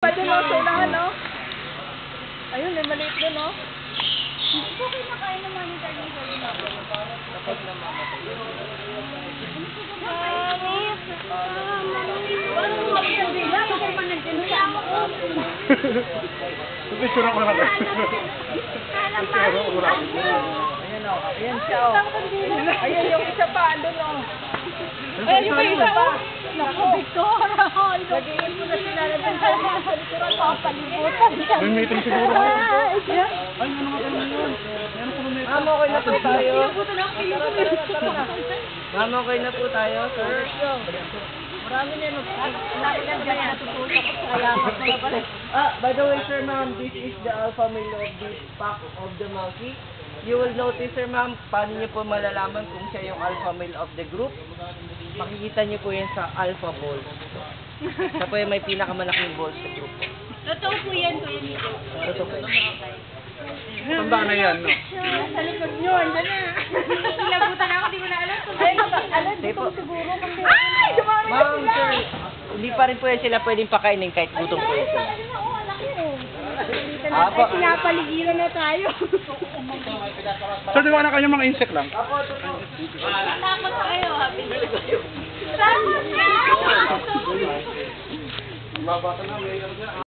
Pwede mo sa unahan, no? Ayun, may maliit doon, no? Hindi ko kinakain ng monitor ni Zoe. Kapag namamatay. Picture ako lang. Ayan o, ayan siya o. Ayun, yung isa pa, andun, no? Ayun, yung isa, oh. Naku, Victor. Nag-iin mo na sila na doon sa likuran ko. Palibutan. May meeting siguro. Ay, ano nga tayo yun? Meron ko na Ma'am, okay na po tayo. Ma'am, Ma'am, okay na po tayo, sir. marami na yun. Nakaganda yan. Natututok ko sa kayamat mga pala. By the way, sir, ma'am, this is the alpha male of this pack of the monkey. You will notice, sir, ma'am, paano niyo po malalaman kung siya yung alpha male of the group? Makikita niyo po yan sa alpha balls. Siya po yung may pinakamalaking balls sa group. Totoo po yan, Kuya Mito. Totoo po. Tanda na yan, no? Sa likod nyo, andyan na. Ilabutan ako, di ko na alam. Ay, alam, Sige po. siguro kasi. Ay, dumami na Ma'am, sila. sir, hindi pa rin po yan sila pwedeng pakainin kahit gutom po yan sila. Apo. Ay, pinapaligiran na tayo. Sir, di ba na kayo mga insect lang? Takot kayo, happy. Salamat na. Babata na, may